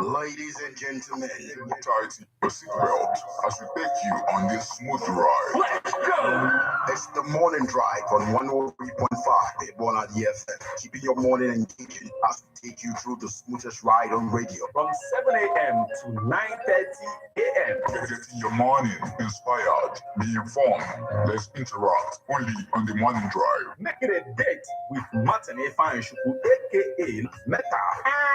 Ladies and gentlemen, tighten your seatbelt as we take you on this smooth ride. Let's go! It's the morning drive on 103.5 Bona DFM, keeping your morning engaging as we take you through the smoothest ride on radio. From 7 a.m. to 9:30 a.m. Getting your morning inspired, be informed. Let's interact only on the morning drive. Make it a date with Martin Efanshuku, aka Meta,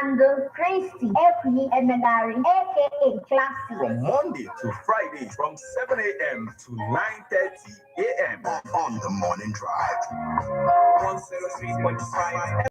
and Christy, aka Emenari, aka Classy. From Monday to Friday, from 7 a.m. to 9:30 a.m. on the morning drive. 103.5.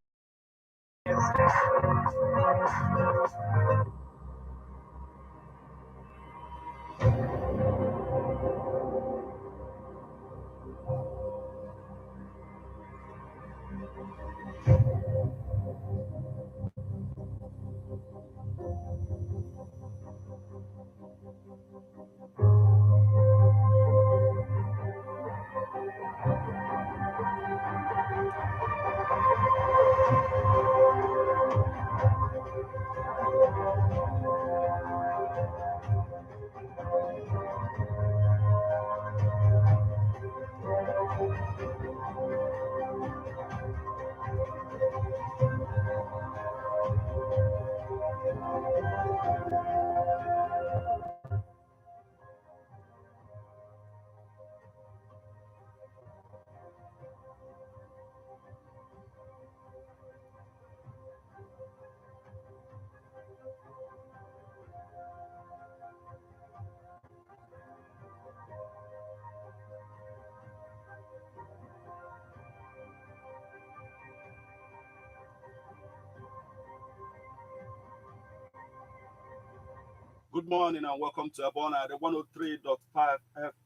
Good morning and welcome to Abona, the 103.5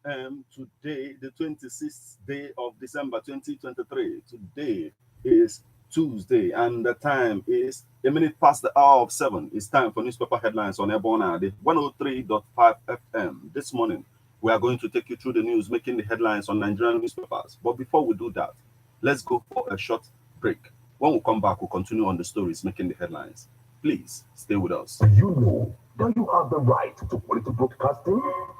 FM. Today, the 26th day of December 2023. Today is Tuesday and the time is a minute past the hour of 7. It's time for newspaper headlines on Abona, the 103.5 FM. This morning, we are going to take you through the news making the headlines on Nigerian newspapers. But before we do that, let's go for a short break. When we come back, we'll continue on the stories making the headlines. Please stay with us. You know that you have the right to quality broadcasting.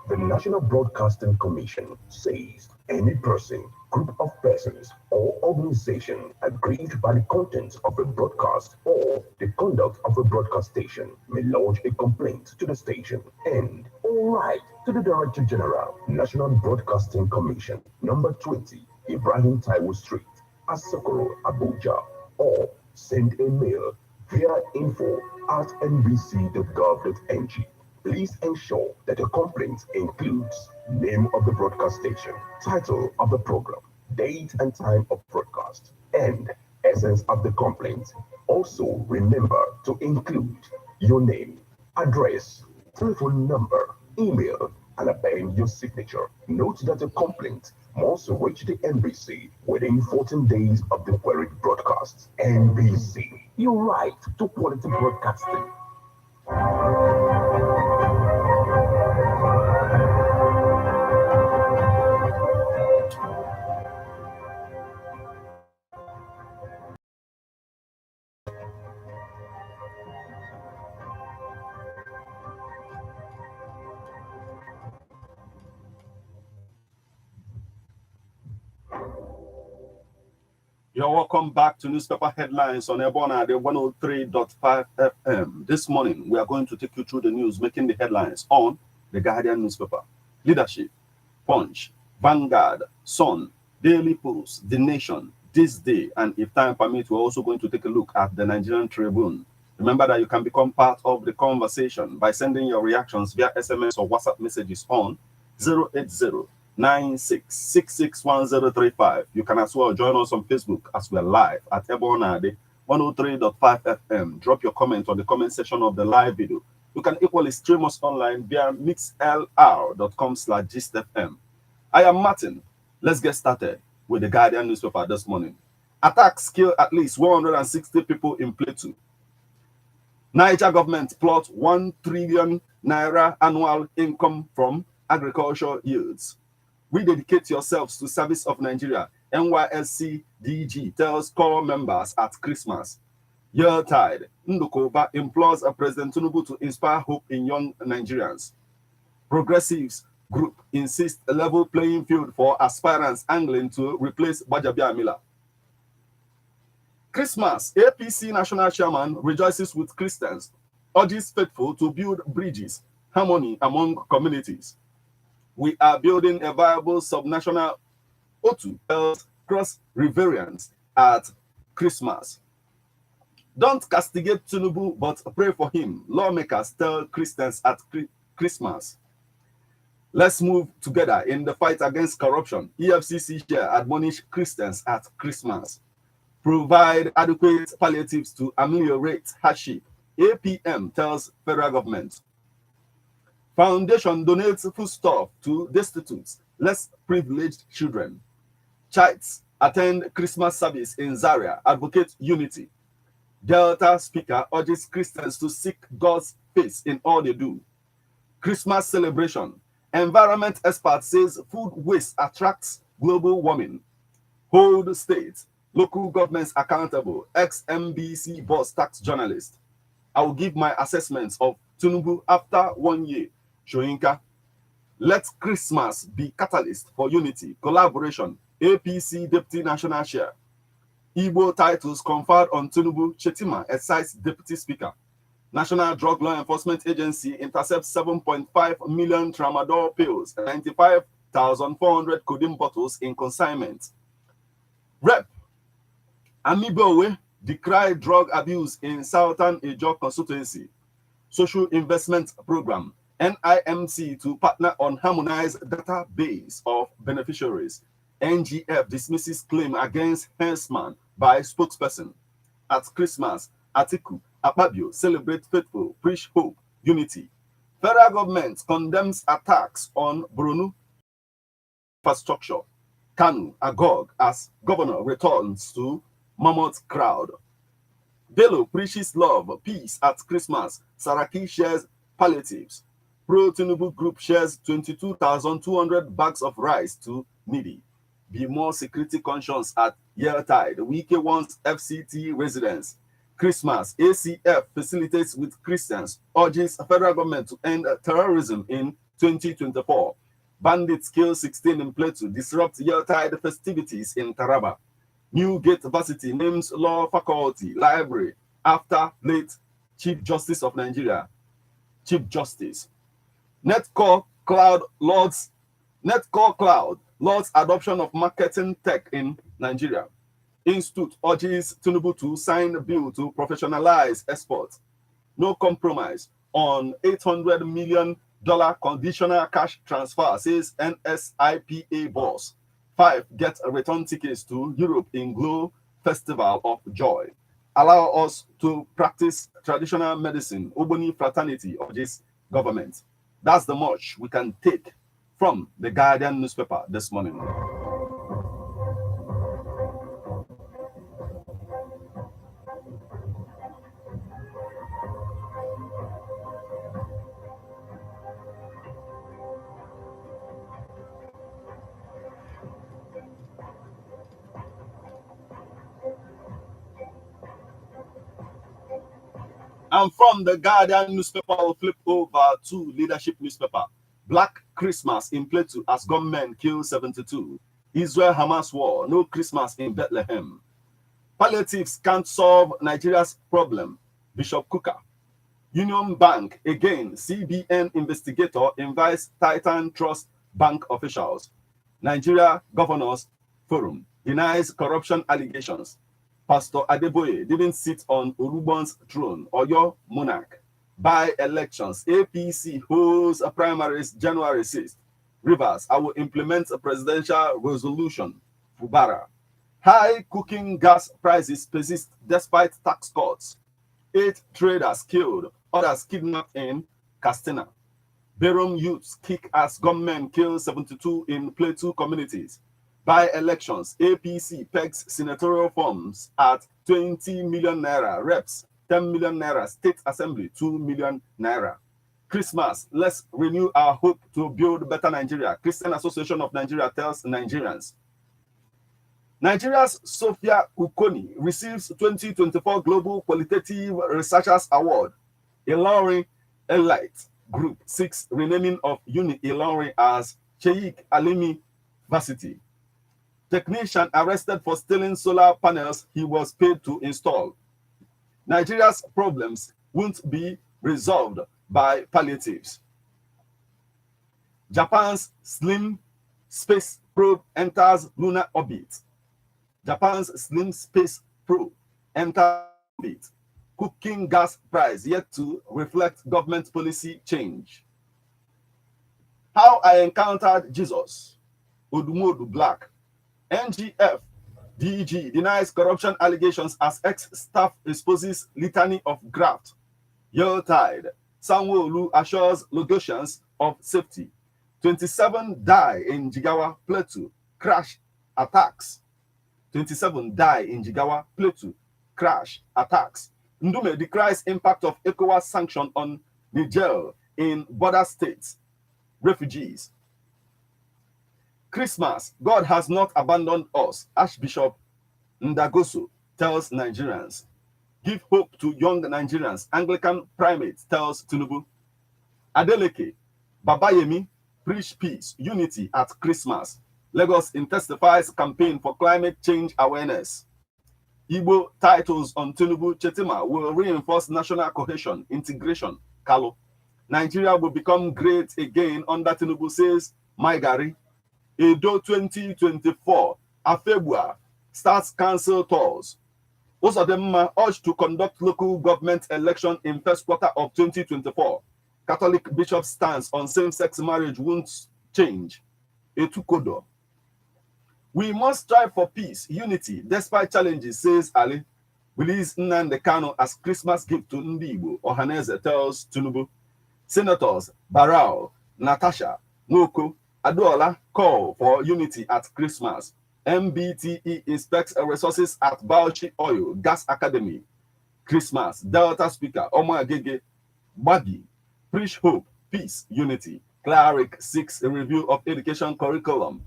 The National Broadcasting Commission says any person, group of persons, or organization aggrieved by the content of a broadcast or the conduct of a broadcast station may lodge a complaint to the station and all right to the Director General, National Broadcasting Commission, number 20, Ibrahim Taiwo Street, Asokoro, Abuja, or send a mail via info@nbc.gov.ng. Please ensure that your complaint includes name of the broadcast station, title of the program, date and time of broadcast, and essence of the complaint. Also, remember to include your name, address, telephone number, email, and append your signature. Note that a complaint must reach the NBC within 14 days of the queried broadcast. NBC, your right to quality broadcasting. You're welcome back to newspaper headlines on Ebona, the 103.5 FM. This morning, we are going to take you through the news making the headlines on the Guardian newspaper, Leadership, Punch, Vanguard, Sun, Daily Post, The Nation, This Day, and if time permits, we're also going to take a look at the Nigerian Tribune. Remember that you can become part of the conversation by sending your reactions via SMS or WhatsApp messages on 080-96661035. You can as well join us on Facebook as we're live at Ebona, the 103.5 FM. Drop your comment on the comment section of the live video. You can equally stream us online via mixlr.com/gistfm. I am Martin. Let's get started with the Guardian newspaper this morning. Attacks kill at least 160 people in Plateau. Niger government plot 1 trillion naira annual income from agriculture yields. Rededicate yourselves to service of Nigeria. NYSC DG tells core members at Christmas. Yeartide, Ndukoba implores President Tinubu to inspire hope in young Nigerians. Progressives group insist a level playing field for aspirants angling to replace Bajabiamila. Christmas, APC national chairman rejoices with Christians, urges faithful to build bridges, harmony among communities. We are building a viable subnational Otu cross riverians at Christmas. Don't castigate Tinubu, but pray for him. Lawmakers tell Christians at Christmas. Let's move together in the fight against corruption. EFCC chair admonish Christians at Christmas. Provide adequate palliatives to ameliorate hardship. APM tells federal government. Foundation donates foodstuff to destitute, less privileged children. Chites attend Christmas service in Zaria, advocate unity. Delta speaker urges Christians to seek God's face in all they do. Christmas celebration. Environment expert says food waste attracts global warming. Hold states, local governments accountable. Ex-MBC boss tax journalist. I will give my assessments of Tinubu after 1 year. Shoyinka. Let Christmas be catalyst for unity, collaboration. APC Deputy National Chair. Igbo titles conferred on Tinubu. Chetima excites Deputy Speaker. National Drug Law Enforcement Agency intercepts 7.5 million tramadol pills, 95,400 codeine bottles in consignment. Rep. Amibowe decry drug abuse in Southern Ijaw constituency. Social Investment Program. NIMC to partner on harmonized database of beneficiaries. NGF dismisses claim against Hensman by spokesperson. At Christmas, Atiku, Akpabio celebrate faithful, preach hope, unity. Federal government condemns attacks on Borno infrastructure. Kanu, Agog, as governor returns to mammoth crowd. Bello preaches love, peace at Christmas. Saraki shares palliatives. Pro-Tinubu group shares 22,200 bags of rice to needy. Be more security conscious at Yeartide. Wike wants FCT residents. Christmas, ACF facilitates with Christians, urges federal government to end terrorism in 2024. Bandits kill 16 in Plateau, disrupt Yeartide festivities in Taraba. Newgate Varsity names law faculty, library, after late Chief Justice of Nigeria. Chief Justice. Netcore Cloud Lords adoption of marketing tech in Nigeria. Institute urges Tinubu to sign a bill to professionalize exports. No compromise on $800 million conditional cash transfer, says NSIPA boss. 5 get return tickets to Europe in Glow Festival of Joy. Allow us to practice traditional medicine. Oboni fraternity urges government. That's the much we can take from the Guardian newspaper this morning. And from the Guardian newspaper, we'll flip over to Leadership newspaper. Black Christmas in Plateau as gunmen kill 72. Israel-Hamas war, no Christmas in Bethlehem. Palliatives can't solve Nigeria's problem. Bishop Kuka. Union Bank, again, CBN investigator invites Titan Trust Bank officials. Nigeria Governors Forum denies corruption allegations. Pastor Adeboye didn't sit on Urubon's throne or your monarch. By elections, APC holds a primaries January 6th. Rivers, I will implement a presidential resolution. Fubara. High cooking gas prices persist despite tax cuts. 8 traders killed, others kidnapped in Castina. Berom youths kick as gunmen kill 72 in Plateau communities. By elections, APC pegs senatorial forms at 20 million naira, reps 10 million naira, state assembly 2 million naira. Christmas, let's renew our hope to build better Nigeria. Christian Association of Nigeria tells Nigerians. Nigeria's Sophia Ukoni receives 2024 Global Qualitative Researchers Award. Ilorin Elite Group 6 renaming of Uni Ilorin as Sheikh Alimi Varsity. Technician arrested for stealing solar panels he was paid to install. Nigeria's problems won't be resolved by palliatives. Japan's Slim Space Probe enters lunar orbit. Japan's Slim Space Probe enters orbit. Cooking gas price yet to reflect government policy change. How I encountered Jesus. Odumodu Black. NGF DG denies corruption allegations as ex-staff exposes litany of graft. Yuletide. Sanwo-Olu assures Lagosians of safety. 27 die in Jigawa Plateau. Crash attacks. 27 die in Jigawa Plateau. Crash attacks. Ndume decries impact of ECOWAS sanction on Niger in border states. Refugees. Christmas, God has not abandoned us, Archbishop Ndagoso tells Nigerians. Give hope to young Nigerians, Anglican primate tells Tinubu. Adeleke, Babayemi, preach peace, unity at Christmas. Lagos intensifies campaign for climate change awareness. Igbo titles on Tinubu Chetima will reinforce national cohesion, integration, Kalu. Nigeria will become great again under Tinubu, says Maigari. Edo 2024, Afebua starts council tours. Uzodinma urged to conduct local government election in first quarter of 2024. Catholic bishop stance on same-sex marriage won't change. Etukodo. We must strive for peace, unity, despite challenges, says Ali. Release Nnamdi Kanu as Christmas gift to Ndi Igbo, Ohaneze tells Tinubu. Senators Barao, Natasha, Nwoko, Aduola call for unity at Christmas. MBTE inspects resources at Bauchi Oil Gas Academy. Christmas. Delta Speaker Omar Agege, Bagi, preach hope, peace, unity. Cleric 6 review of education curriculum.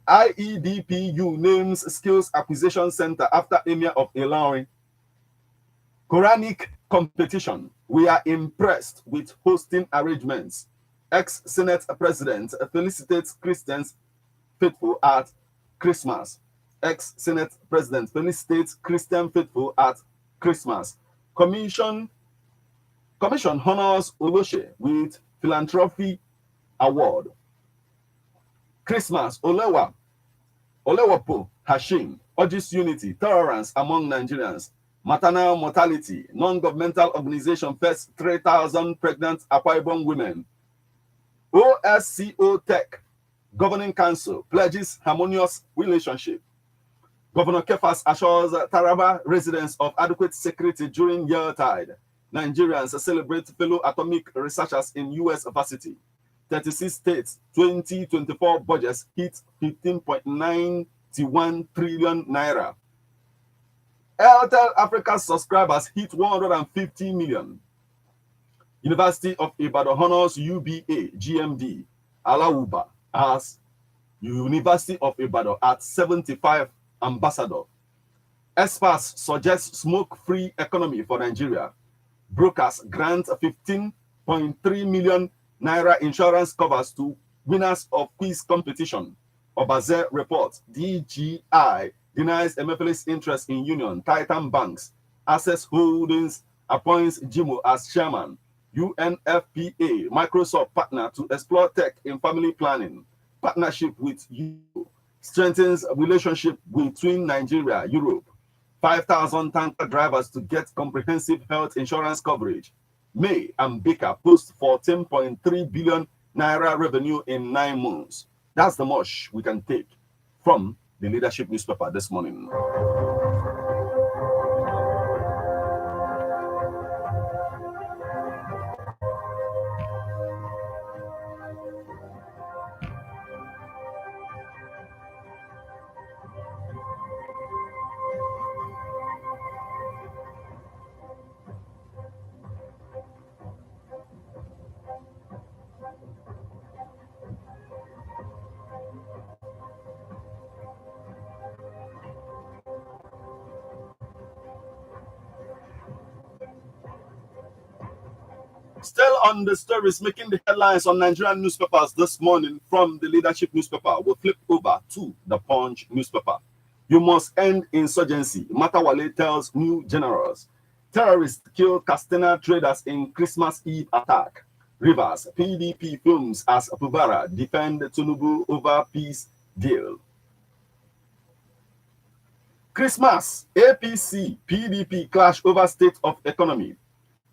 IEDPU names Skills Acquisition Center after Emir of Ilorin. Quranic competition. We are impressed with hosting arrangements. Ex-Senate President felicitates Christians faithful at Christmas. Ex-Senate President felicitates Christian faithful at Christmas. Commission honors Oloshe with Philanthropy Award. Christmas, Olewapo Hashim urges unity, tolerance among Nigerians. Maternal mortality, non-governmental organization first 3,000 pregnant Akwa Ibom women. OSCO Tech Governing Council pledges harmonious relationship. Governor Kefas assures Taraba residents of adequate security during Yuletide. Nigerians celebrate fellow atomic researchers in U.S. varsity. 36 states 2024 budgets hit 15.91 trillion naira. Airtel Africa subscribers hit 150 million. University of Ibadan honors UBA GMD Alauba as University of Ibadan at 75 ambassador. Experts suggest smoke-free economy for Nigeria. Brokers grant 15.3 million naira insurance covers to winners of quiz competition. Obaze report DGI denies Emefele's interest in Union, Titan Banks. Access Holdings appoints Jimo as chairman. UNFPA, Microsoft partner to explore tech in family planning. Partnership with Europe strengthens relationship between Nigeria, Europe. 5,000 tanker drivers to get comprehensive health insurance coverage. May and Baker post 14.3 billion naira revenue in 9 months. That's the much we can take from the leadership newspaper this morning. Still on the stories making the headlines on Nigerian newspapers this morning from the leadership newspaper, we'll flip over to the Punch newspaper. You must end insurgency, Matawale tells new generals. Terrorists kill Castena traders in Christmas Eve attack. Rivers, PDP films as Pubara defend Tinubu over peace deal. Christmas, APC, PDP clash over state of economy.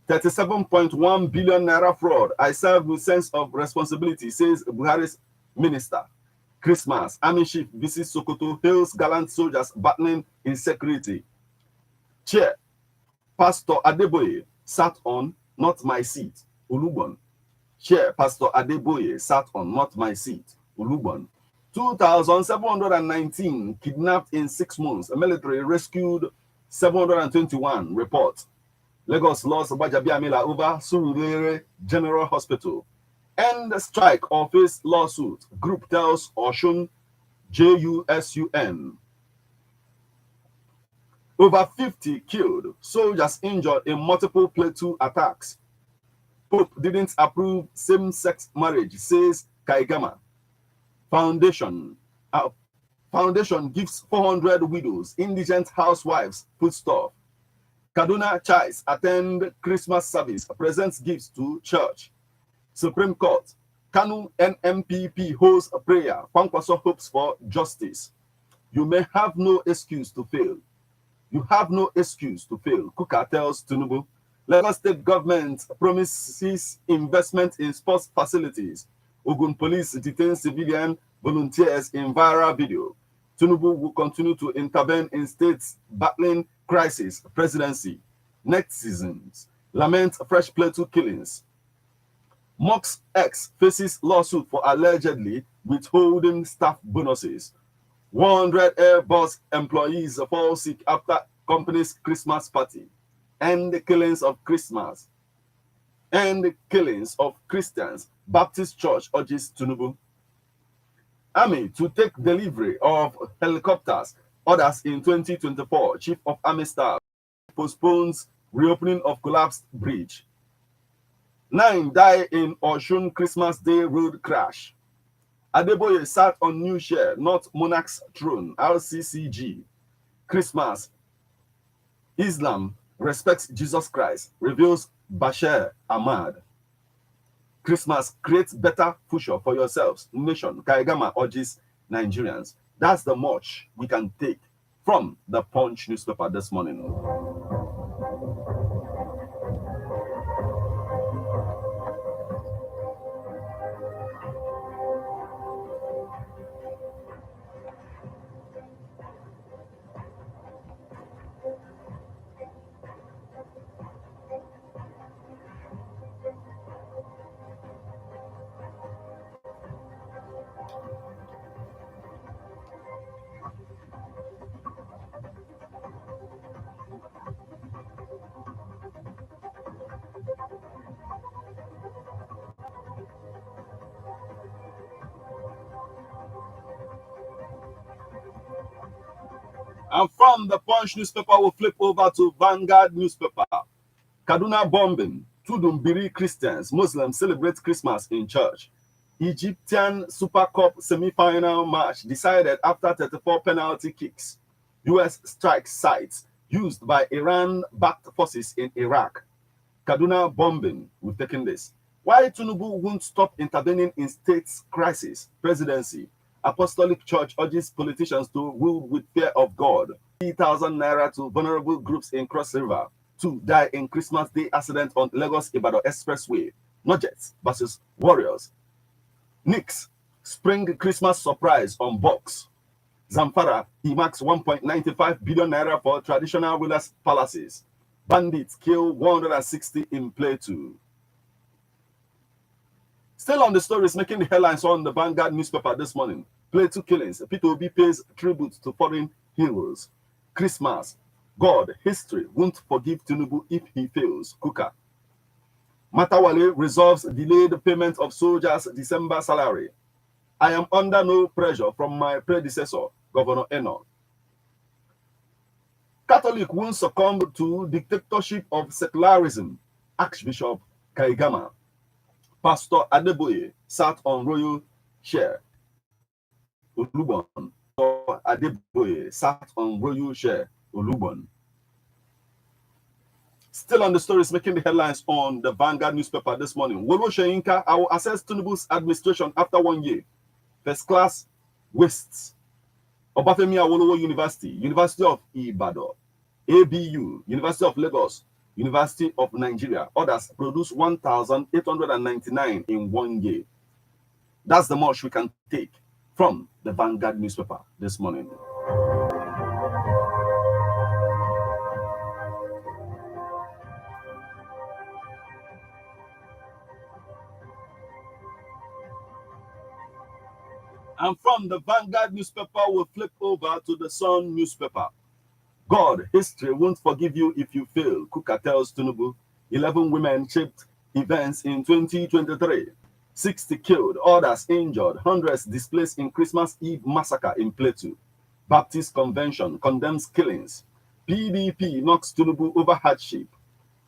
37.1 billion naira fraud. I serve with sense of responsibility, says Buhari's minister. Christmas, Army chief visits Sokoto, hails gallant soldiers battling insecurity. Chair, Pastor Adeboye sat on, not my seat, Ulugbon. Chair, Pastor Adeboye sat on, not my seat, Ulugbon. 2,719 kidnapped in 6 months. A military rescued 721, report. Lagos lost Bajabiamila over Surulere General Hospital. End strike or face lawsuit. Group tells Oshun JUSUN. Over 50 killed. Soldiers injured in multiple Plateau attacks. Pope didn't approve same-sex marriage, says Kaigama. Foundation gives 400 widows, indigent housewives, foodstuff. Kaduna Chides attend Christmas service, presents gifts to church. Supreme Court, Kanu NMPP holds a prayer. Kwankwaso hopes for justice. You may have no excuse to fail. You have no excuse to fail. Kuka tells Tinubu. Lagos state government promises investment in sports facilities. Ogun police detains civilian volunteers in viral video. Tinubu will continue to intervene in states battling crisis, presidency. Netizens lament fresh Plateau killings. Mox X faces lawsuit for allegedly withholding staff bonuses. 100 Airbus employees fall sick after company's Christmas party. And the killings of Christmas. And the killings of Christians. Baptist Church urges Tinubu. Army to take delivery of helicopters. Orders in 2024. Chief of Army Staff postpones reopening of collapsed bridge. 9 die in Oshun Christmas Day road crash. Adeboye sat on new chair, not monarch's throne. RCCG. Christmas. Islam respects Jesus Christ, reveals Bashir Ahmad. Christmas creates better future for yourselves. Nation. Kaigama urges Nigerians. That's the much we can take from the Punch newspaper this morning. And from the Punch newspaper, we'll flip over to Vanguard newspaper. Kaduna bombing. Tudumbiri Christians, Muslims celebrate Christmas in church. Egyptian Super Cup semi-final match decided after 34 penalty kicks. U.S. strikes sites used by Iran-backed forces in Iraq. Kaduna bombing. We've taken this. Why Tinubu won't stop intervening in states' crisis? Presidency. Apostolic Church urges politicians to rule with fear of God. 3,000 naira to vulnerable groups in Cross River. 2 die in Christmas Day accident on Lagos-Ibadan Expressway. Nuggets versus Warriors. Knicks. Spring Christmas surprise on box. Zamfara. He marks 1.95 billion naira for traditional rulers' palaces. Bandits kill 160 in Plateau. Still on the stories making the headlines on the Vanguard newspaper this morning. Plateau killings. P2B pays tribute to foreign heroes. Christmas. God, history won't forgive Tinubu if he fails. Kuka. Matawale resolves delayed payment of soldiers' December salary. I am under no pressure from my predecessor, Governor Eno. Catholic won't succumb to dictatorship of secularism. Archbishop Kaigama. Pastor Adeboye sat on royal chair. Olubon. Adeboye sat on royal chair. Olubon. Still on the stories making the headlines on the Vanguard newspaper this morning. Wolo Sheinka, I will assess Tinubu's administration after 1 year. First class wastes. Obafemi Awolowo University, University of Ibadan, ABU, University of Lagos, University of Nigeria. Others produce 1,899 in 1 year. That's the much we can take from the Vanguard newspaper this morning. And from the Vanguard newspaper, we'll flip over to the Sun newspaper. God, history won't forgive you if you fail, Kuka tells Tinubu. 11 women shaped events in 2023. 60 killed, others injured, hundreds displaced in Christmas Eve massacre in Plateau. Baptist Convention condemns killings. PDP knocks Tinubu over hardship.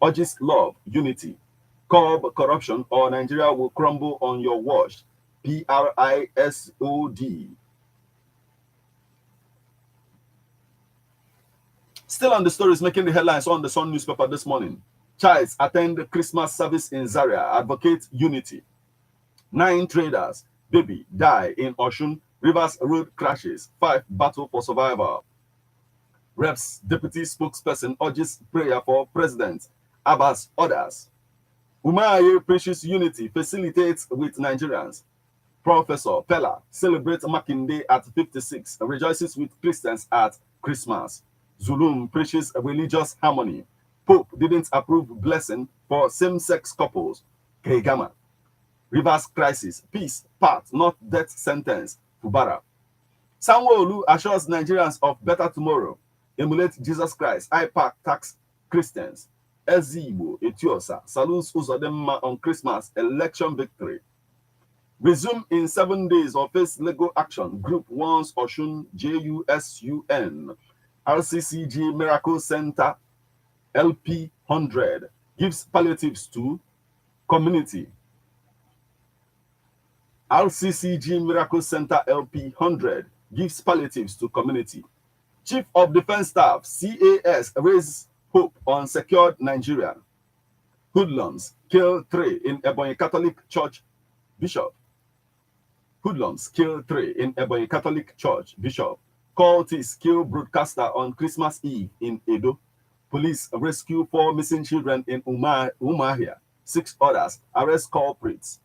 Urges love, unity. Curb corruption or Nigeria will crumble on your watch. PRISOD. Still on the stories making the headlines on the Sun newspaper this morning. Childs attend the Christmas service in Zaria, advocate unity. 9 traders, baby, die in Oshun. Rivers road crashes. 5 battle for survival. Reps deputy spokesperson urges prayer for president. Abbas orders. Umaye preaches unity, facilitates with Nigerians. Professor Pella celebrates Makinde at 56, rejoices with Christians at Christmas. Zulum preaches religious harmony. Pope didn't approve blessing for same-sex couples. Kegama. Rivers crisis. Peace, path, not death sentence. Fubara. Sanwo-Olu assures Nigerians of better tomorrow. Emulate Jesus Christ. IPAC tax Christians. Ezigbo Etiosa salutes Uzodemma on Christmas election victory. Resume in 7 days or face legal action. Group warns Oshun JUSUN. RCCG Miracle Center LP 100 gives palliatives to community. RCCG Miracle Center LP 100 gives palliatives to community. Chief of Defense Staff CAS raises hope on secured Nigeria. Hoodlums kill 3 in Ebonyi Catholic Church Bishop. Hoodlums kill 3 in Ebonyi Catholic Church Bishop. Cultists kill broadcaster on Christmas Eve in Edo. Police rescue 4 missing children in Umahia. 6 others arrest culprits.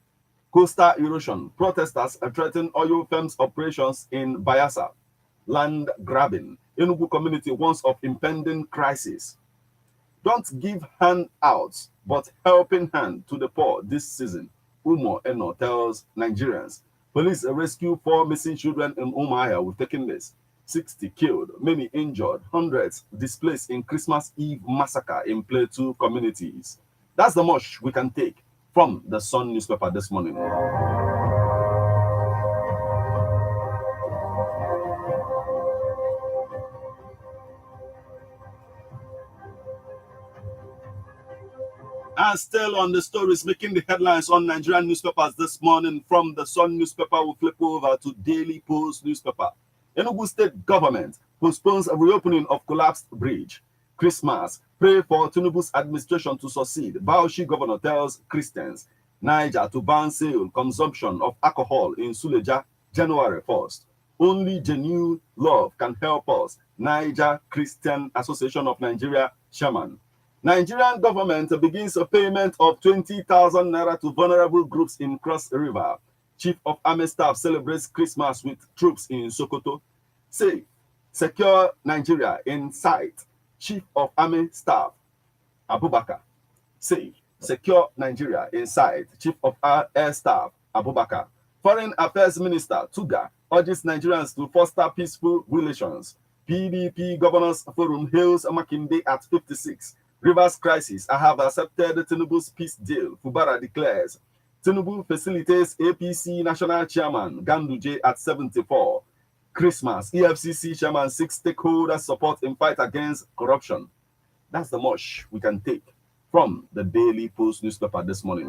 Coastal erosion. Protesters threaten oil firms' operations in Bayelsa. Land grabbing. Enugu community warns of impending crisis. Don't give handouts, but helping hand to the poor this season. Umo Eno tells Nigerians. Police rescue 4 missing children in Umahia with taking this. 60 killed, many injured, hundreds displaced in Christmas Eve massacre in Plateau communities. That's the much we can take from the Sun newspaper this morning. And still on the stories making the headlines on Nigerian newspapers this morning, from the Sun newspaper, we'll flip over to Daily Post newspaper. Enugu State government postpones a reopening of collapsed bridge. Christmas, pray for Tinubu's administration to succeed. Bauchi governor tells Christians. Niger to ban sale, consumption of alcohol in Suleja, January 1st. Only genuine love can help us. Niger Christian Association of Nigeria chairman. Nigerian government begins a payment of 20,000 naira to vulnerable groups in Cross River. Chief of Army Staff celebrates Christmas with troops in Sokoto. Say, secure Nigeria in sight. Chief of Army Staff Abubakar. Say, secure Nigeria in sight. Chief of Air Staff Abubakar. Foreign Affairs Minister Tuga urges Nigerians to foster peaceful relations. PDP Governors Forum hails Makinde at 56. Rivers crisis. I have accepted Tinubu's peace deal. Fubara declares. Tinubu facilitates APC National Chairman Ganduje at 74. Christmas. EFCC Chairman seeks stakeholder support in fight against corruption. That's the much we can take from the Daily Post newspaper this morning.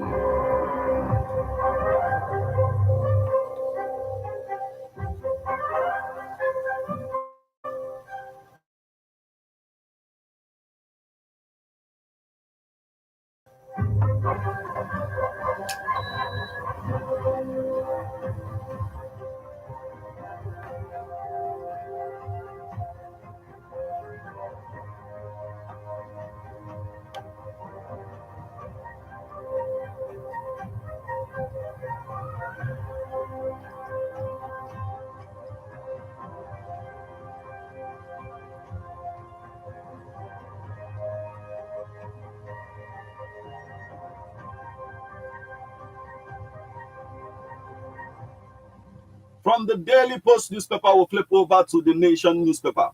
From the Daily Post newspaper, we'll flip over to the Nation newspaper.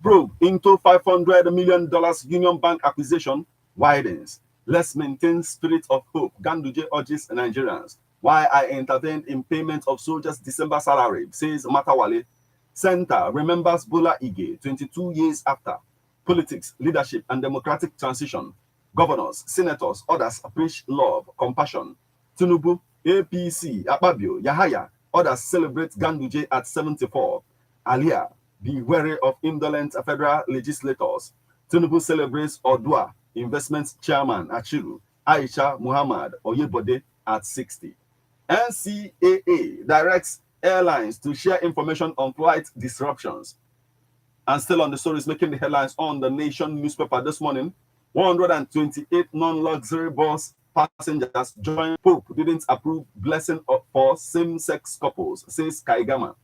Probe into $500 million Union Bank acquisition widens. Let's maintain spirit of hope. Ganduje urges Nigerians. Why I intervened in payment of soldiers' December salary, says Matawale. Center remembers Bola Ige 22 years after. Politics, leadership, and democratic transition. Governors, senators, others preach love, compassion. Tinubu, APC, Akpabio, Yahaya, others celebrate Ganduje at 74. Alia, be wary of indolent federal legislators. Tinubu celebrates Odua, investment chairman Achiru, Aisha Muhammad Oyebode at 60. NCAA directs airlines to share information on flight disruptions. And still on the stories making the headlines on the Nation newspaper this morning, 128 non-luxury bus passengers joined Pope didn't approve blessing for same-sex couples, says Kaigama.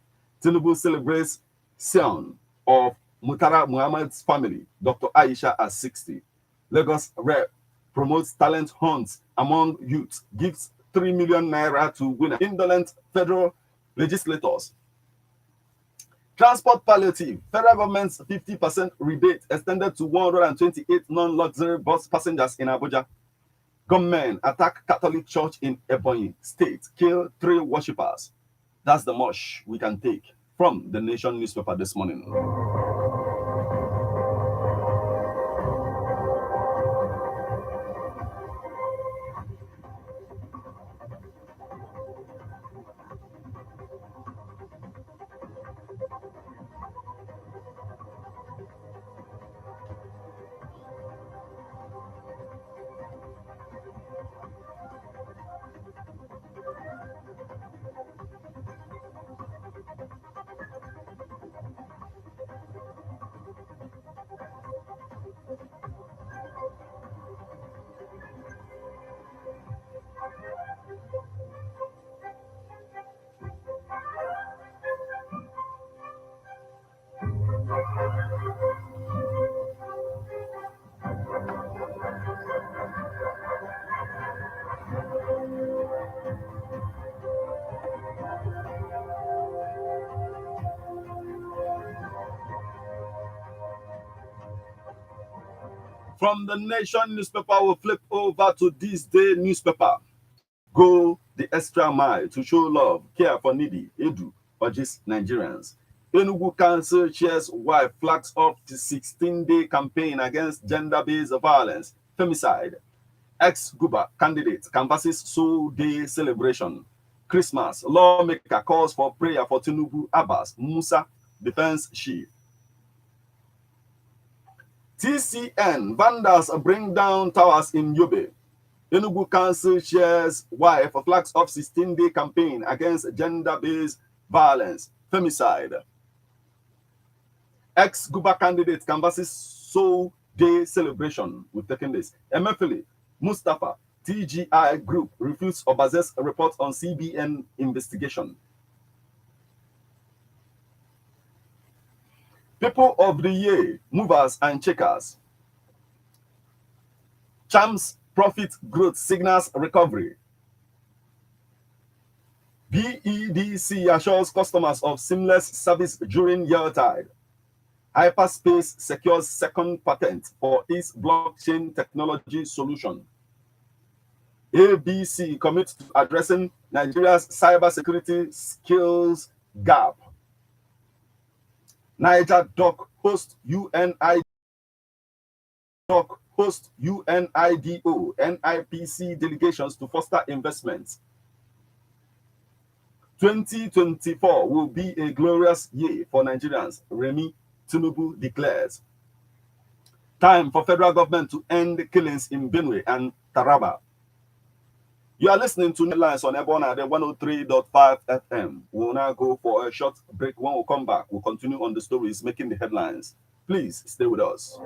Tinubu celebrates Sion of Mutara Muhammad's family, Dr. Aisha at 60. Lagos Rep promotes talent hunts among youth, gives 3 million naira to winner. Indolent federal legislators. Transport palliative. Federal government's 50% rebate extended to 128 non-luxury bus passengers in Abuja. Gunmen attack Catholic church in Ebonyi State, kill 3 worshippers. That's the mush we can take from the Nation newspaper this morning. From the Nation newspaper, we'll flip over to This Day newspaper. Go the extra mile to show love, care for needy. Edu urges Nigerians. Enugu Council chair's wife flags off the 16-day campaign against gender-based violence, femicide. Ex-Guba candidate canvasses Soul Day celebration. Christmas, lawmaker calls for prayer for Tinubu. Abbas, Musa, defense chief. TCN, vandals bring down towers in Yobe. Enugu Council chair's wife flags off 16-day campaign against gender-based violence, femicide. Ex-Guba candidate canvasses Soul Day celebration. We've taken this. Emefili, Mustafa, TGI Group refutes Obaze's report on CBN investigation. People of the Year, movers and checkers. Champs profit growth signals recovery. BEDC assures customers of seamless service during yeartide. Hyperspace secures second patent for its blockchain technology solution. ABC commits to addressing Nigeria's cybersecurity skills gap. Niger Doc host UNIDO, NIPC delegations to foster investments. 2024 will be a glorious year for Nigerians, Remi Tinubu declares. Time for federal government to end killings in Benue and Taraba. You are listening to headlines on Ebona, the 103.5 FM. We'll now go for a short break. When we come back, we'll continue on the stories making the headlines. Please stay with us.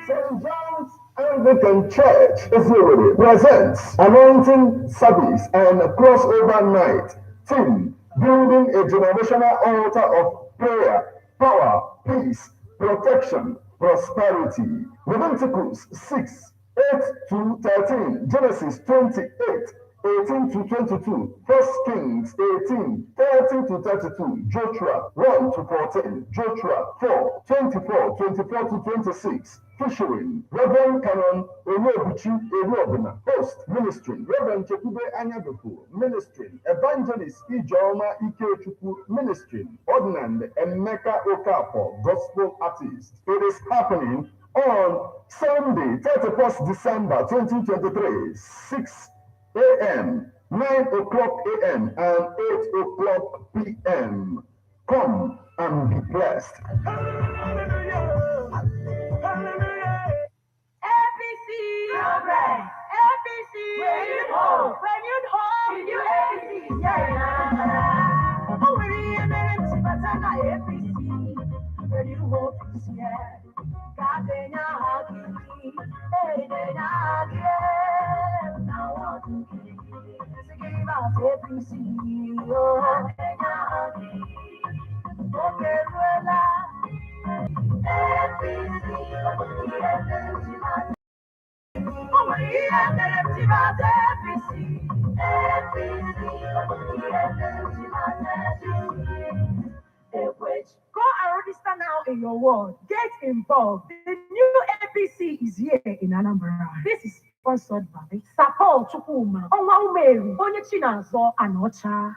St. John's Anglican Church Israeli presents Anointing Service and Crossover Night. Theme: Building a generational altar of prayer, power, peace, protection, prosperity. Leviticus 6, 8 to 13, Genesis 28, 18 to 22, 1 Kings 18, 30 to 32, Joshua 1 to 14, Joshua 4, 24, 24 to 26, Fishing, Reverend Canon Onyebuchi Eruobina, Host Ministry, Reverend Chekube Anyabuku, Ministry, Evangelist Ijeoma Ikechukwu, Ministry, Ordinand Emeka Okafor, Gospel Artist. It is happening on Sunday, 31st December 2023, 6 a.m., 9 o'clock a.m., and 8 o'clock p.m. Come and be blessed. Go and register now in your ward. Get involved. The new APC is here in Anambra. This is sponsored by Sapo Chukuma, Onwa Umeru, Onyechinazo, and Ocha.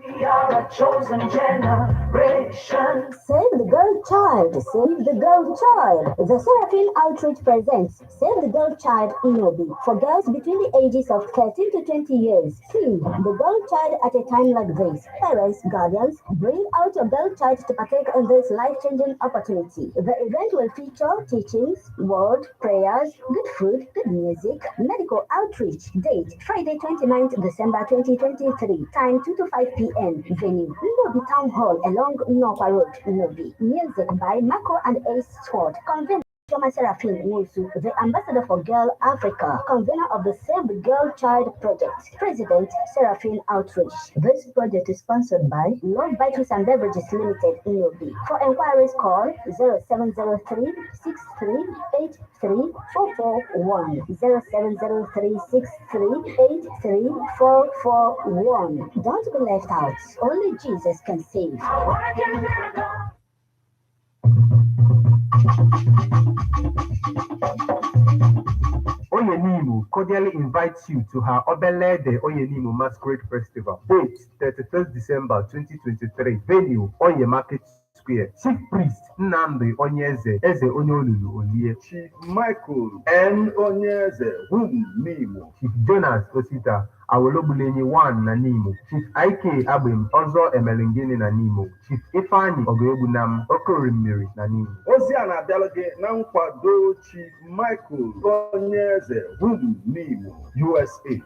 We are a chosen generation. Save the Girl Child, Save the Girl Child. The Seraphim Outreach presents Save the Girl Child Nobi for girls between the ages of 13 to 20 years. Theme: the girl child at a time like this. Parents, guardians, bring out your girl child to partake in this life-changing opportunity. The event will feature teachings, word, prayers, good food, good music, medical outreach. Date: Friday 29th December 2023. Time 2 to 5 p.m. Venue: Nobi Town Hall along Nokwa Road, Nobi. Music by Mako and Ace Sword. Convener Choma Seraphim Wusu, the ambassador for Girl Africa, convener of the Save the Girl Child Project, President Seraphim Outreach. This project is sponsored by Love Vitals and Beverages Limited, Nobi. For inquiries, call 0703 6383441, 0703 6383441. Don't be left out. Only Jesus can save. Oyenimo cordially invites you to her Obelede Oyenimo Masquerade Festival. Date 31st December 2023. Venue Oye Market Square. Chief Priest Nnamdi Onyeze Eze Onyolulu Olie. Chief Michael N. Onyeze Nimo. Chief Jonas Osita Awolobulenyi 1 na Nimo. Chief IK Abim Ozo Emelingini na Nimo. Chief Ifani Ogoebunam Okorimmiri na Nimo. Oziana Abịalage na nkwado Chief Michael Onyeze Nimo, USA.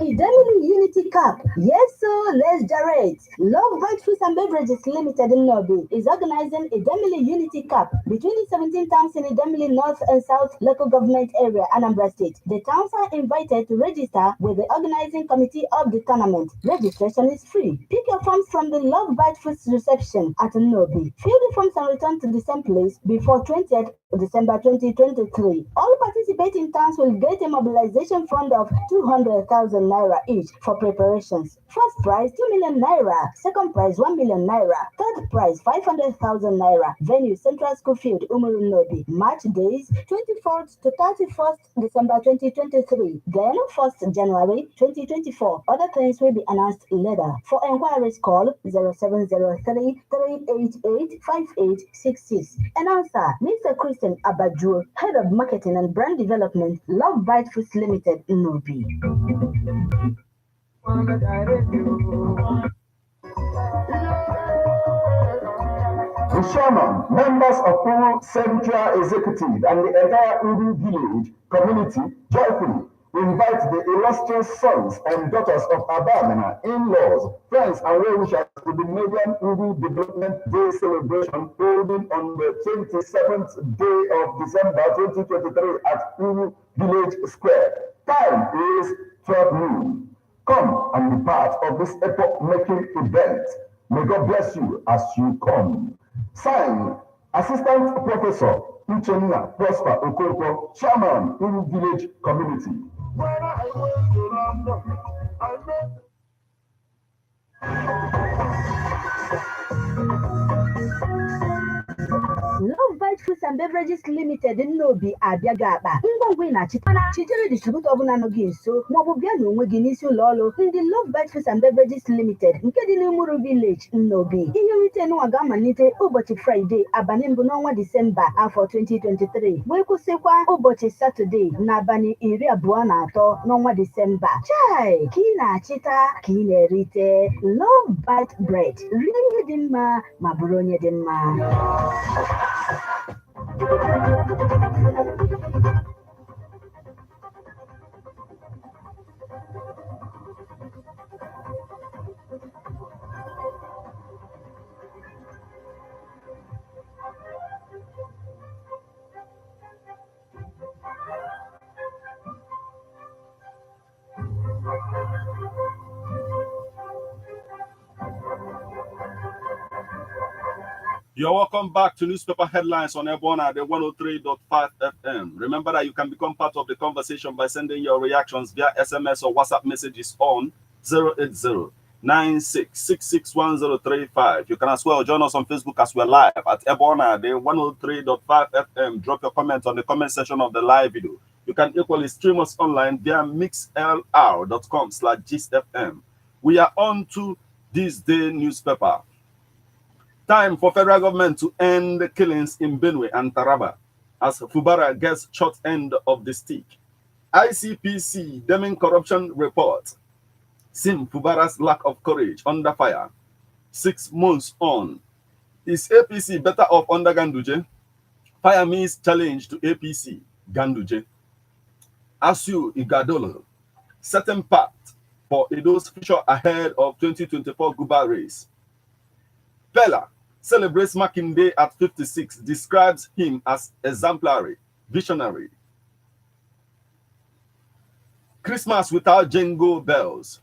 Idemili Unity Cup. Yes, so let's direct. Love Vitals and Beverages Limited in Nobi is organizing Idemili Unity Cup between the 17 towns in Idemili North and South local government area, Anambra State. The towns are invited to register with the organizing committee of the tournament. Registration is free. Pick your forms from the Love Vitals reception at Nobi. Fill the forms and return to the same place before 20th December 2023. All participating towns will get a mobilization fund of 200,000 naira each for preparations. First prize 2 million naira, second prize 1 million naira, third prize 500,000 naira. Venue: Central School Field, Umuru Nobi. Match days 24th to 31st December 2023. Then 1st January 2024. Other things will be announced later. For inquiries, call 0703 388 5866. Announcer Mr. Christian Abadjo, Head of Marketing and Brand Development, Love Vitals Limited, Nobi. The chairman, members of Uru Central Executive, and the entire Uru village community joyfully invite the illustrious sons and daughters of Abadana, in-laws, friends, and well-wishers to the Median Uru Development Day celebration holding on the 27th day of December 2023 at Uru Village Square. Time is 12 noon. Come and be part of this epoch-making event. May God bless you as you come. Sign, Assistant Professor Uchenna Prosper Okonkwo, Chairman, Uru Village Community. When I went to London, I met Love Bite Foods and Beverages Limited Nnobi Abiagaba ngwangwe na chitere distributor ọbụla nọ gị nso maọbụ bịa n'onwe gị n'isi ụlọ ọrụ ndị Love Bite Foods and Beverages Limited nke dị n'Umuru Village Nnobi. Ihe nrite nwa ga-amalite ụbọchị Fraịde abalị mbụ n'ọnwa Disemba afọ 2023 wee kwụsịkwa ụbọchị Satọde n'abalị 23 n'ọnwa Disemba. Chai, ka ị na-achịta ka ị na-erite Love Bite Bread, rie ihe dị mma ma bụrụ onye dị mma. You're welcome back to Newspaper Headlines on Airborne at the 103.5 FM. Remember that you can become part of the conversation by sending your reactions via SMS or WhatsApp messages on 080-96661035. You can as well join us on Facebook as we're live at Airborne at the 103.5 FM. Drop your comments on the comment section of the live video. You can equally stream us online via mixlr.com/gistfm. We are on to this day newspaper. Time for federal government to end killings in Benue and Taraba as Fubara gets short end of the stick. ICPC Deming corruption report. Sim Fubara's lack of courage under fire. 6 months on. Is APC better off under Ganduje? Fire means challenge to APC. Ganduje. Asu Igadolo. Certain path for Edo's future ahead of 2024 Guba race. Pella celebrates Makinde at 56, describes him as exemplary, visionary. Christmas without jingle bells.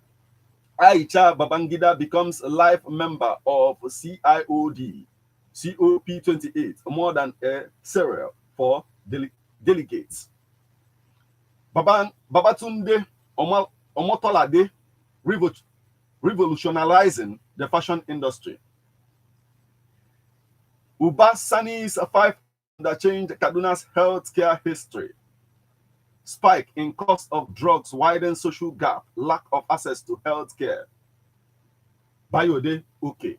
Aicha Babangida becomes a life member of CIOD, COP28, more than a cereal for delegates. Babatunde Omotolade revolutionizing the fashion industry. Uba Sani's 5 that changed Kaduna's healthcare history. Spike in cost of drugs widens social gap, lack of access to healthcare. Biode okay.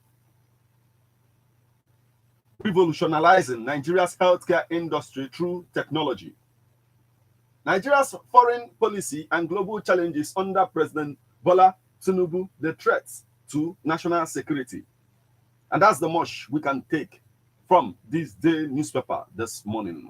Revolutionizing Nigeria's healthcare industry through technology. Nigeria's foreign policy and global challenges under President Bola Tinubu, the threats to national security. And that's the much we can take from this day newspaper this morning.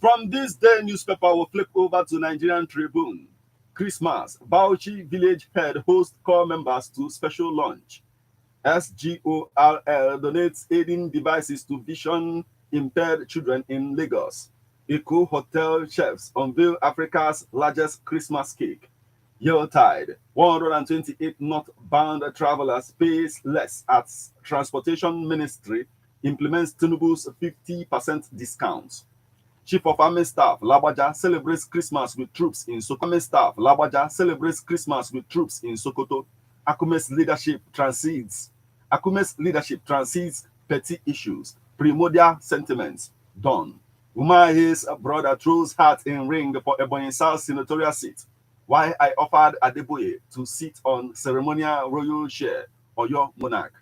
From this day newspaper, we'll flip over to Nigerian Tribune. Christmas, Bauchi village head hosts core members to special lunch. SGORL donates aiding devices to vision impaired children in Lagos. Eco Hotel chefs unveil Africa's largest Christmas cake. Yuletide, 128 northbound travelers pays less as Transportation Ministry implements Tinubu's 50% discount. Chief of Army Staff Labaja celebrates Christmas with troops in Sokoto. Army Staff Labaja celebrates Christmas with troops in Sokoto. Akume's leadership transcends petty issues, primordial sentiments. Done. Umahi's brother throws hat in ring for Ebonyi South senatorial seat. Why I offered Adeboye to sit on ceremonial royal chair, Oyo monarch.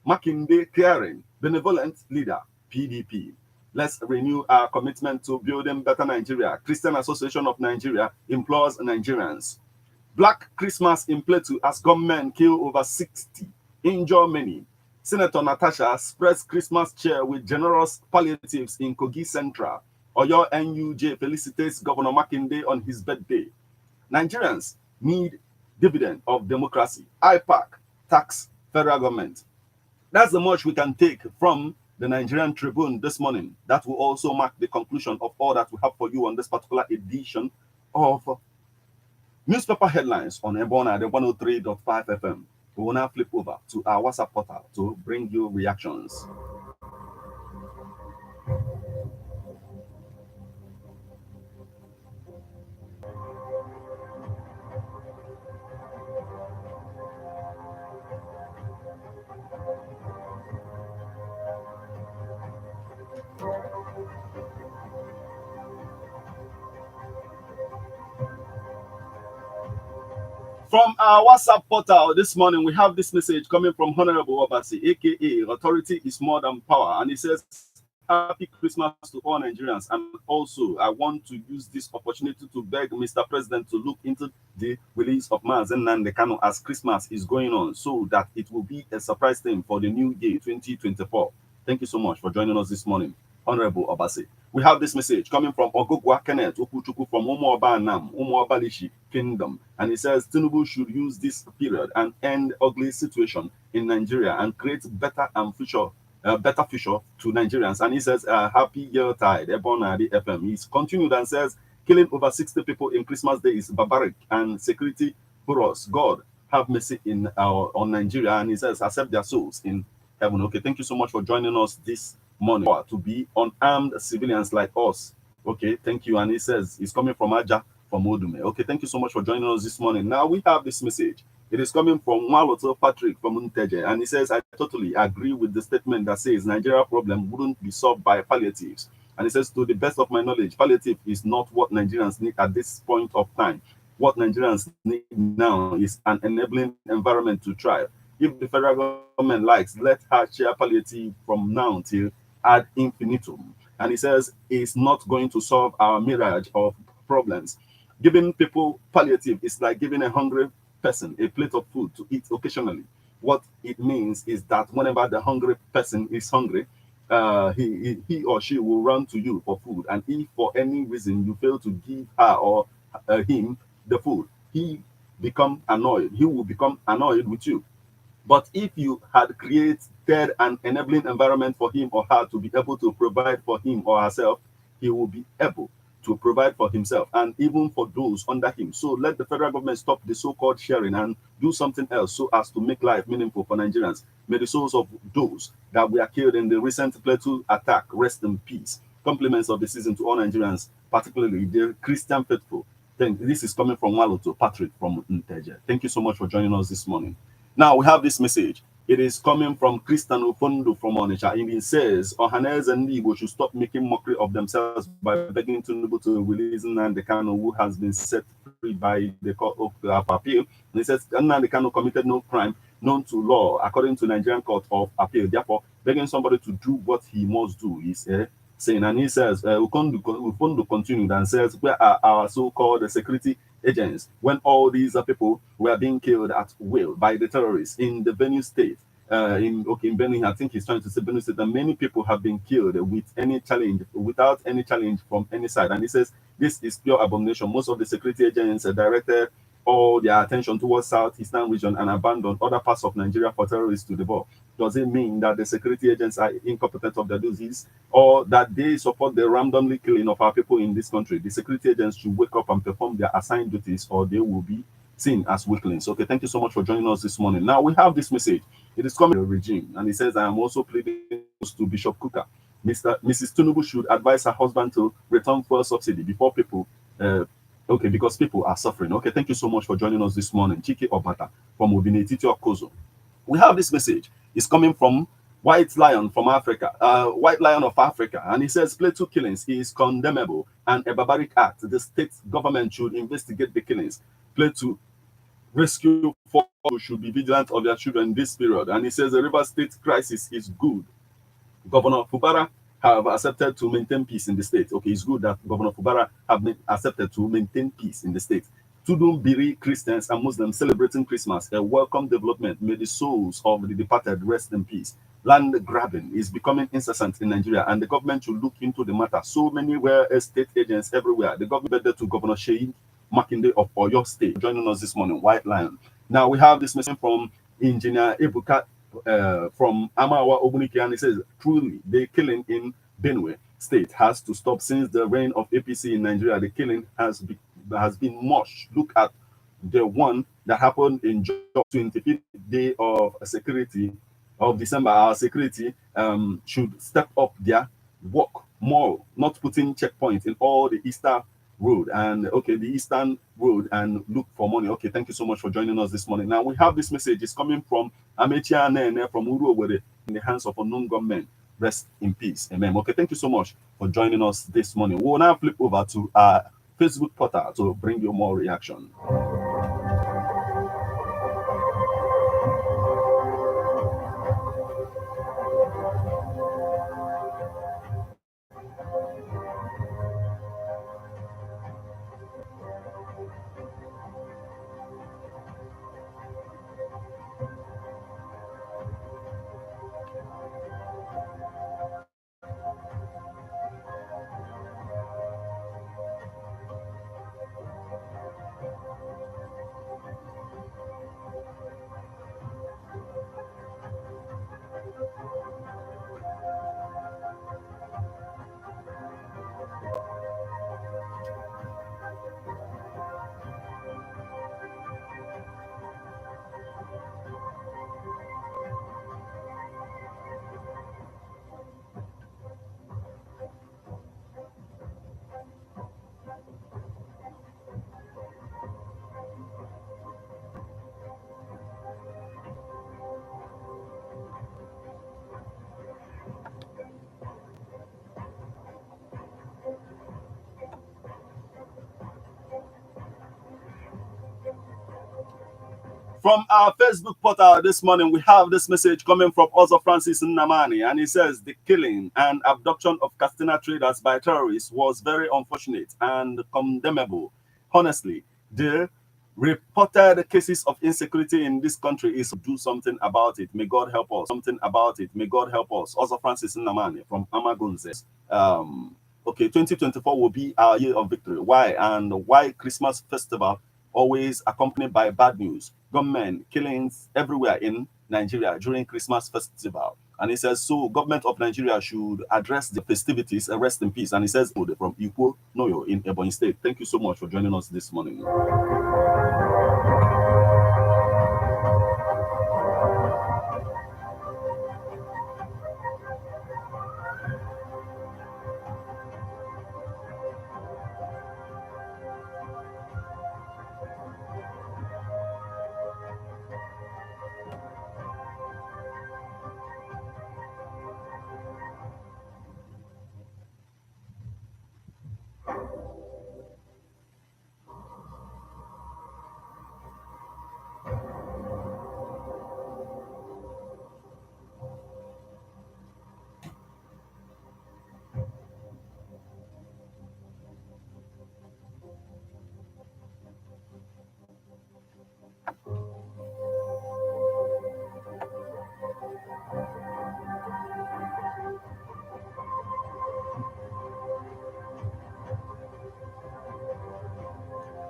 Makinde caring, benevolent leader, PDP. Let's renew our commitment to building better Nigeria. Christian Association of Nigeria implores Nigerians. Black Christmas in Plateau as gunmen kill over 60, injure many. Senator Natasha spreads Christmas cheer with generous palliatives in Kogi Central. Oyo NUJ felicitates Governor Makinde on his birthday. Nigerians need dividend of democracy. IPAC, tax federal government. That's the much we can take from the Nigerian Tribune this morning. That will also mark the conclusion of all that we have for you on this particular edition of newspaper headlines on Ebona, the 103.5 FM. We will now flip over to our WhatsApp portal to bring you reactions. From our WhatsApp portal this morning, we have this message coming from Honorable Obasi, aka Authority is More Than Power. And he says, Happy Christmas to all Nigerians. And also, I want to use this opportunity to beg Mr. President to look into the release of Mazen Nandekano as Christmas is going on, so that it will be a surprise thing for the new year 2024. Thank you so much for joining us this morning, Honorable Obasi. We have this message coming from Ogugwa Kenneth Okuchuku from Umuoba Nam, Umuoba Lishi Kingdom. And he says Tinubu should use this period and end ugly situation in Nigeria and create better future to Nigerians. And he says, happy year tide, Ebona the FM. He's continued and says, killing over 60 people in Christmas Day is barbaric and security for us. God have mercy on Nigeria. And he says, accept their souls in heaven. Okay, thank you so much for joining us this morning to be unarmed civilians like us. Okay, thank you. And he says it's coming from Aja from Odume. Okay, thank you so much for joining us this morning. Now we have this message. It is coming from Waloto Patrick from Unteje, and he says, I totally agree with the statement that says Nigeria problem wouldn't be solved by palliatives. And he says, to the best of my knowledge, palliative is not what Nigerians need at this point of time. What Nigerians need now is an enabling environment to try. If the federal government likes, let her share palliative from now till ad infinitum. And he says it's not going to solve our mirage of problems. Giving people palliative is like giving a hungry person a plate of food to eat occasionally. What it means is that whenever the hungry person is hungry, he or she will run to you for food. And if for any reason you fail to give her or him the food, he will become annoyed with you. But if you had created an enabling environment for him or her to be able to provide for him or herself, he will be able to provide for himself and even for those under him. So let the federal government stop the so-called sharing and do something else so as to make life meaningful for Nigerians. May the souls of those that were killed in the recent Plateau attack rest in peace. Compliments of the season to all Nigerians, particularly the Christian faithful. This is coming from Waloto Patrick from Nteje. Thank you so much for joining us this morning. Now we have this message. It is coming from Christian Ofondo from Onitsha, and it says, Ohanes and Igbo should stop making mockery of themselves by begging Tinubu to release Nnamdi Kanu, who has been set free by the Court of Appeal. And it says, Nnamdi Kanu committed no crime known to law, according to Nigerian Court of Appeal. Therefore, begging somebody to do what he must do is saying. And he says, Ofondo continued and says, where are our so-called security agents when all these people were being killed at will by the terrorists in the Benue state? In Benue, I think he's trying to say Benue state, and many people have been killed without any challenge from any side. And he says this is pure abomination. Most of the security agents directed all their attention towards southeastern region and abandoned other parts of Nigeria for terrorists to devour. Does it mean that the security agents are incompetent of their duties, or that they support the randomly killing of our people in this country? The security agents should wake up and perform their assigned duties, or they will be seen as weaklings. Okay, thank you so much for joining us this morning. Now we have this message. It is coming from the regime, and it says, I am also pleading to Bishop Kuka. Mrs. Tinubu should advise her husband to return fuel subsidy before people because people are suffering. Okay, thank you so much for joining us this morning. Chike Obata from Obinetiti Okozo. We have this message. It's coming from White Lion from Africa, White Lion of Africa, and he says Plateau killings is condemnable and a barbaric act. The state government should investigate the killings. Plateau rescue force should be vigilant of their children in this period. And he says the River State crisis is good. Governor Fubara have accepted to maintain peace in the state. Okay, it's good that Governor Fubara have accepted to maintain peace in the state. Tudun Biri Christians and Muslims celebrating Christmas, a welcome development. May the souls of the departed rest in peace. Land grabbing is becoming incessant in Nigeria, and the government should look into the matter. So many were state agents everywhere. The government better to Governor Sheyi Makinde of Oyo State, joining us this morning, White Lion. Now we have this message from Engineer Ebuka from Amawa Obunike, and he says, truly, the killing in Benue State has to stop. Since the reign of APC in Nigeria, the killing has been much. Look at the one that happened in 25th day of security of December. Our security should step up their work more, not putting checkpoints in all the eastern road and the eastern road and look for money. Okay, thank you so much for joining us this morning. Now we have this message. It's coming from Amechia Nene from Uruwere, in the hands of unknown gunmen. Rest in peace. Amen. Okay, thank you so much for joining us this morning. We'll now flip over to our Facebook portal to bring you more reaction. From our Facebook portal this morning, we have this message coming from also Francis Nnamani, and he says the killing and abduction of Castina traders by terrorists was very unfortunate and condemnable. Honestly, the reported cases of insecurity in this country is to do something about it. May God help us. Something about it. May God help us. Also Francis Nnamani from Amagunze. 2024 will be our year of victory. Why? And why Christmas festival always accompanied by bad news? Gunmen killings everywhere in Nigeria during Christmas festival. And he says, so government of Nigeria should address the festivities and rest in peace. And he says, from Ikwo Noyo in Ebonyi State. Thank you so much for joining us this morning.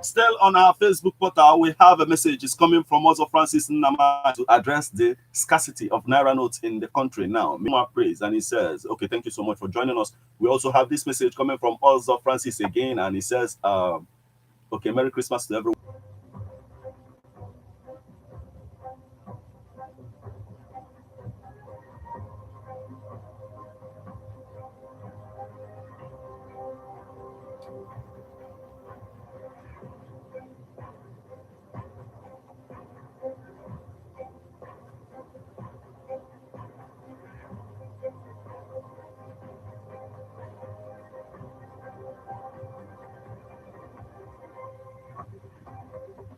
Still on our Facebook portal, we have a message. It's coming from also Francis Nnamani to address the scarcity of Naira notes in the country now. More praise. And he says, okay, thank you so much for joining us. We also have this message coming from also Francis again. And he says, okay, Merry Christmas to everyone.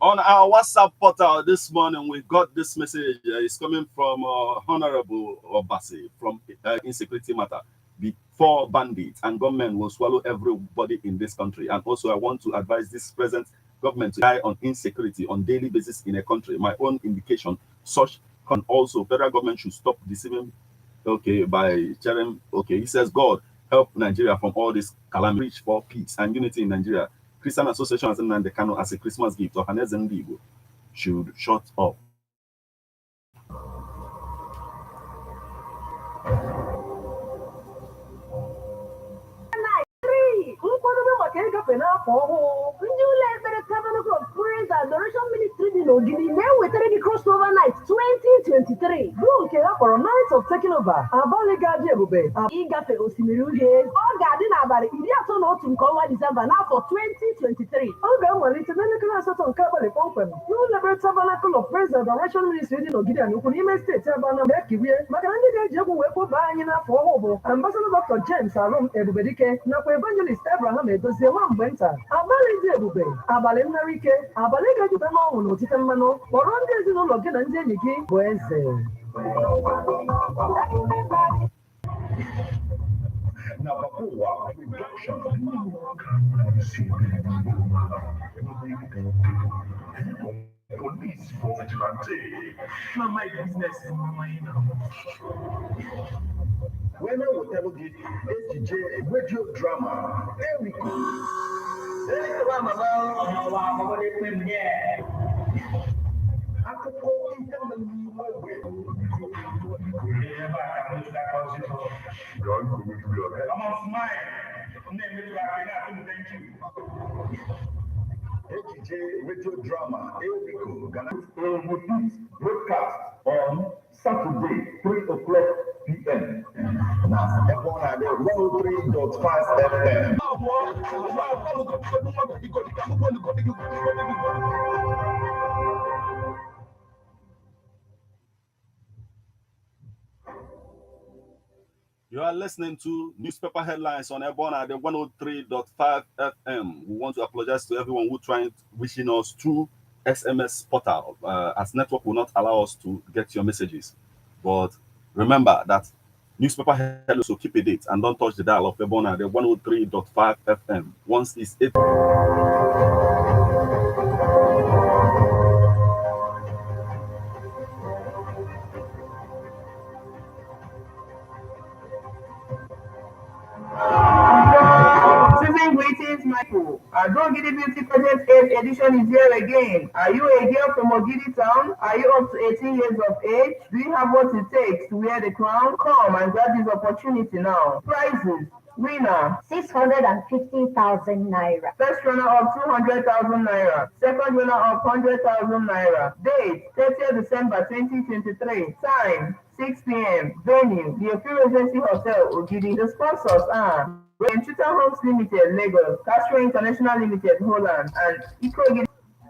On our WhatsApp portal this morning, we got this message. It's coming from Honorable Obasi from Insecurity Matter. Before bandits and government will swallow everybody in this country. And also, I want to advise this present government to die on insecurity on daily basis in a country. My own indication, such can also federal government should stop deceiving. Okay, by sharing. Okay, he says, God help Nigeria from all this calamity, reach for peace and unity in Nigeria. Christian Association and the Kano as a Christmas gift of an Igbo should shut up. Ndị ụlọ ekpere Tabernacle of Praise and Adoration Ministry dị n'Ogidi na-ewetara gị crossover night 2023 bụ nke ha kpọrọ Night of Taking Over abalị ga-adị ebube ịgafe osimiri uhie. Ọ ga-adị n'abalị 31 nke ọnwa Disemba n'afọ 2023. Ọ ga-amalite n'elekere 8 nke abalị kpọmkwem n'ụlọ ekpere Tabernacle of Praise and Adoration Ministry dị n'Ogidi Anukwu n'ime steeti Abana na-ekirie maka na ndị ga-eji egwu wee kpọba anyị n'afọ ọhụụ bụ Ambassador Dr. James Alum Ebubedike nakwa Evangelist Abraham Edozie nwa mgbe nta. Abalị dị ebube, abalị mmeri ike, abalị ga-ejupụta n'ọṅụ na otite mmanụ. Kpọrọ ndị ezinụlọ gị na ndị enyi gị bụ eze. Police for vigilante. My business is when I will tell you SJ radio drama, there we go. Radio drama, Erico, broadcast on Saturday, 3 o'clock p.m. Now, everyone at 103.5 FM. You are listening to newspaper headlines on Airborne at the 103.5 FM. We want to apologize to everyone who tried wishing us through SMS portal, as network will not allow us to get your messages. But remember that newspaper headlines, so keep a date and don't touch the dial of Airborne at the 103.5 FM. Once it's 8. Greetings, Michael. Ogidi Beauty Pageant 8th edition is here again. Are you a girl from Ogidi Town? Are you up to 18 years of age? Do you have what it takes to wear the crown? Come and grab this opportunity now. Prizes. Winner 650,000 naira. First runner up 200,000 naira. Second runner up 100,000 naira. Date 30th December 2023. Time 6 p.m. Venue the Ophir Regency Hotel, Ogidi. The sponsors are Enchuta Homes Limited, Lagos, Castro International Limited, Holland, and Eco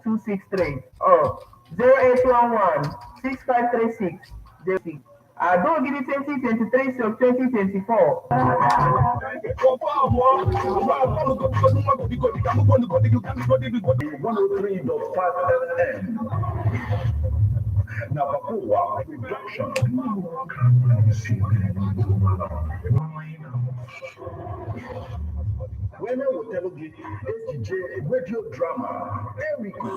263 or 0811 6536 06. Ogidi 2023 to 2024. 103.5 FM. Nabakoa production. When I will tell you SJ radio drama, there we go.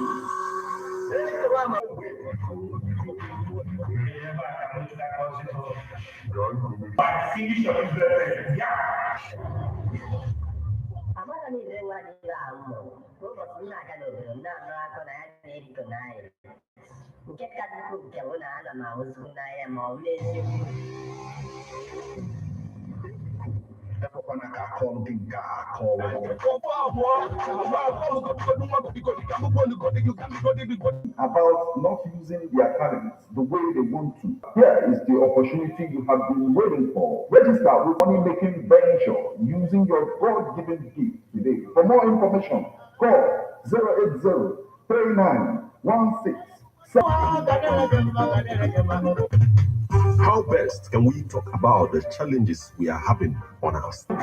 About not using their talents the way they want to. Here is the opportunity you have been waiting for. Register with Money Making Venture using your God-given gift today. For more information, call 080-3916. How best can we talk about the challenges we are having on our state?